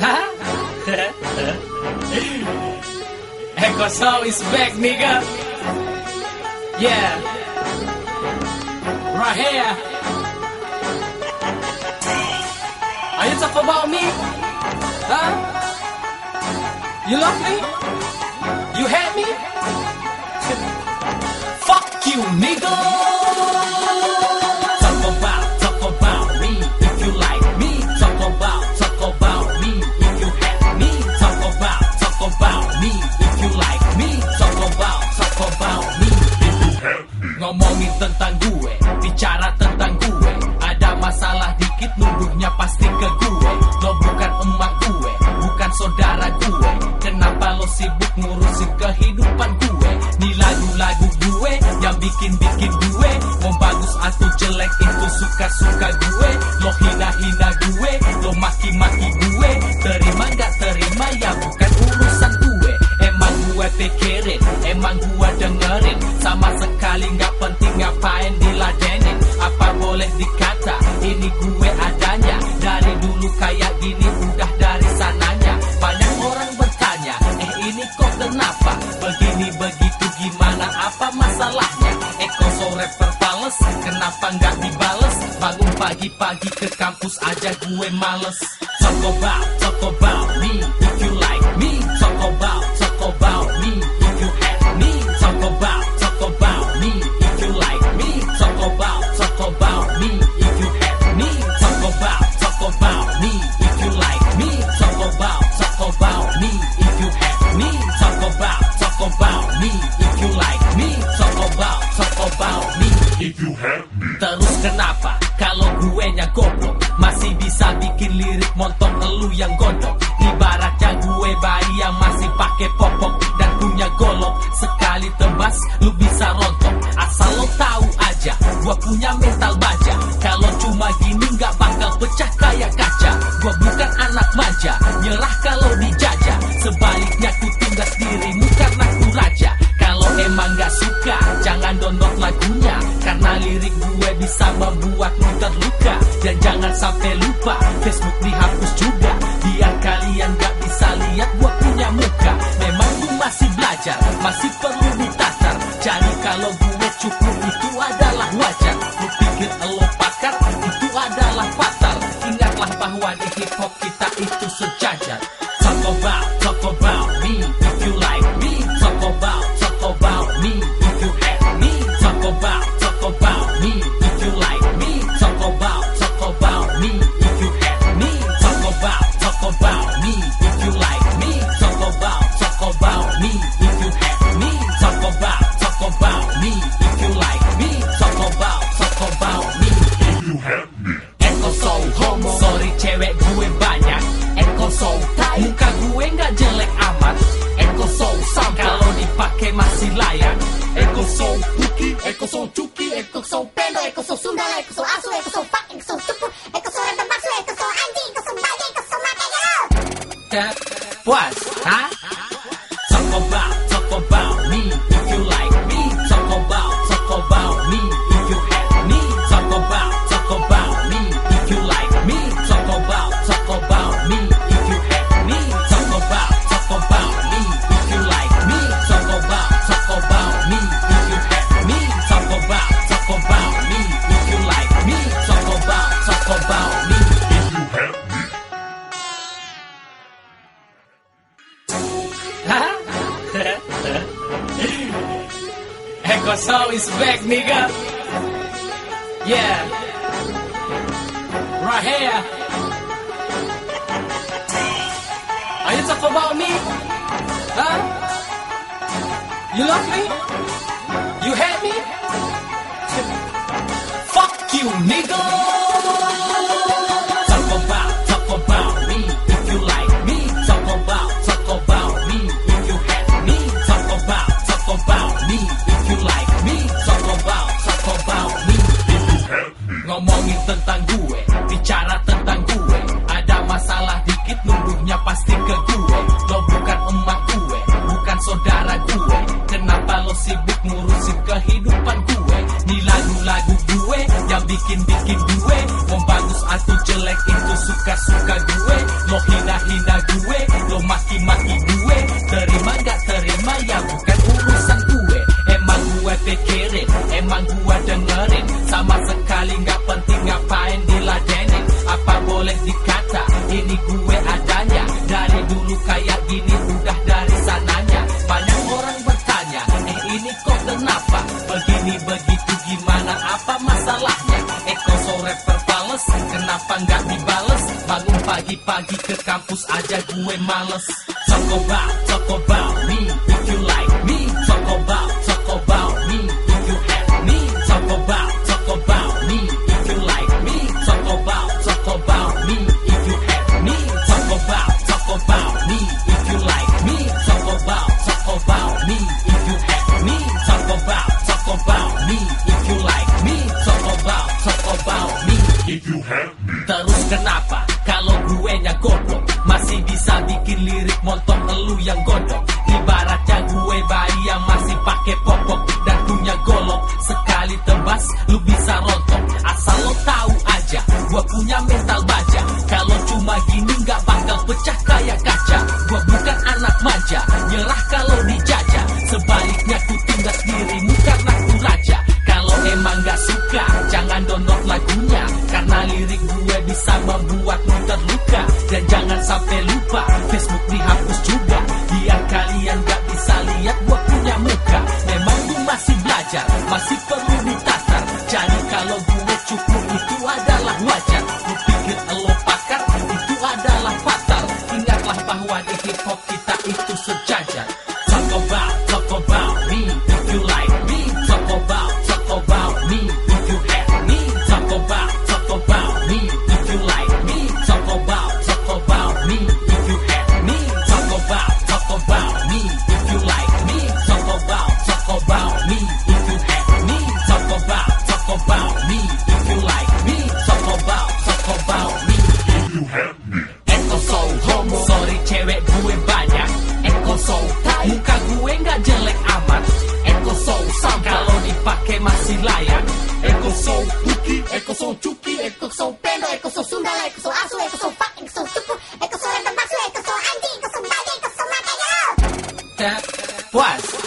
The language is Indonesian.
Huh? Echo Soul is back, nigga. Yeah. Right here. Are you talking about me? Huh? You love me? You hate me? Fuck you, nigga. Talk about me if you like me. Talk about me if you hate me. Talk about me if you like me. Talk about me if you hate me. Ngomongin tentang gue, bicara tentang gue. Ada masalah dikit nuduhnya pasti ke gue. Lo bukan emak gue, bukan saudara gue. Kenapa lo sibuk ngurusin kehidupan gue? Nih lagu-lagu gue yang bikin gue. Mau bagus atau jelek itu suka-suka gue. Lo hina-hina gue, lo maki-maki gue. Terima gak terima ya bukan urusan gue. Emang gue pikirin, emang gue dengerin. Sama sekali gak penting ngapain diladenin. Apa boleh dikata ini gue adanya. Dari dulu kayak gini udah dari sananya. Banyak orang bertanya, ini kok kenapa? Begini begitu gimana apa masalahnya? Echo Soul rapper fales, kenapa nggak dibales? Bangun pagi-pagi ke kampus aja gue males. Talk about me if you like me. Talk about me if you hate me. Talk about me if you like me. Talk about me if you hate me. Talk about me if you like me. Talk about me if you hate me. Talk about me if you like me. Talk about me if you hate me. Terus kenapa kalau gue nya goblok masih bisa bikin lirik montok elu yang gondok? Ibaratnya gue bayi yang masih pakai popok dan punya golok. Sekali tebas lu bisa rontok. Asal lo tahu aja gue punya mental baja. Kalau cuma gini gak bakal pecah kayak kaca. Gue bukan anak manja, nyerah kalau dijajah. Sebaliknya ku tindas dirimu karena ku raja. Kalau emang gak suka jangan download lagunya, karena lirik gue bisa membuatmu terluka. Dan jangan sampai lupa Facebook dihapus juga, biar kalian gak bisa lihat gue punya muka. Memang gue masih belajar, masih perlu ditatar. Jadi kalau gue cukup itu adalah wajar. Lu pikir elo pakar, itu adalah fatal. Ingatlah bahwa di hip hop kita itu sejajar. Talk about me if you like me. Talk about me if you hate me. Talk about me if you like me. Talk about me if you hate me. Talk about me if you like me. Talk about me if you hate me. Talk about me if you like me. Talk about me if you hate me. Echo Soul homo, sorry cewek gue banyak. Echo Soul muka gue gak jelek amat. Echo Soul sound kalau dipakai masih layak. Echo Soul Puki, Echo Soul Cuki, Echo Soul Pendo, Echo Soul Sundala, Echo Soul Asu, Echo Soul Pak, Echo Soul Cukup, Echo Soul Random Bakso, Echo Soul Anjing, Echo Soul Bayi, Echo Soul Makanya. Puas, hah? Talk about me if you like me. Talk about me if you hate me. Talk about me if you like me. Talk about me if you hate me. Talk about me if you like me. Talk about me if you hate me. Talk about me if you like me. Talk about me if you hate me. Huh? Echo Soul is back, nigga. Yeah. Right here. Are you talking about me? Huh? You love me? You hate me? Fuck you, nigga. Talk about me if you like me. Talk about me if you hate me. Talk about me if you like me. Talk about me if you hate me. Ngomongin tentang gue, bicara tentang gue. Ada masalah dikit nuduhnya pasti ke gue. Lo bukan emak gue, bukan saudara gue. Kenapa lo sibuk ngurusin kehidupan gue? Nih lagu-lagu gue yang bikin gue. ini gue adanya. Dari dulu kayak gini udah dari sananya. Banyak orang bertanya, ini kok kenapa begini begitu, gimana apa masalahnya? Eko so rapper fales, kenapa nggak dibales? Bangun pagi-pagi ke kampus aja gue males. Talk about me if you like me. Talk about me if you have me. Talk about me if you like me. Talk about me if you have me. Talk about me if you like me. Talk about me if you have me. Talk about me if you like me. Talk about me if you have me. Terus kenapa kalau gue nya goblok masih bisa bikin lirik montong elu yang godok? Ibaratnya gue bayi yang masih pakai popok dan punya golok. Sekali tebas lu bisa rontok. Asal lo tahu aja gue punya mental baja. Kalau cuma gini nggak bakal pecah kayak kaca. Gue bukan anak manja, nyerah kalau dijajah. Sebaliknya ku tindas dirimu karena ku raja. Kalau emang gak suka jangan download lagunya, karena lirik gue bisa membuatmu terluka. Dan jangan sampai lupa Facebook dihapus juga, biar kalian gak bisa lihat gue punya muka. Memang gue masih belajar, masih perlu ditatar. Jadi kalau gue cukup itu adalah wajar. Lu pikir lo pakar, itu adalah fatal. Ingatlah bahwa di hip hop kita itu sejajar. Talk about me if you like me. Talk about me if you have me. Talk about me if you like me. Talk about me if you have me. Talk about me if you like me. Talk about me if you have me. Talk about me if you like me. Talk about me If you have me. Eko so homo, sorry cewek gue banyak. Eko so tai, muka gue nggak jelek amat. Eko so sam, kalau dipakai masih layak. Eko so buki, eko so cuki, eko so pendo, eko so sundala, eko so asu, eko so fuck, eko so cupu, eko so renda bakso, eko so anjing, eko so bayi, eko so mata, yo! Puas.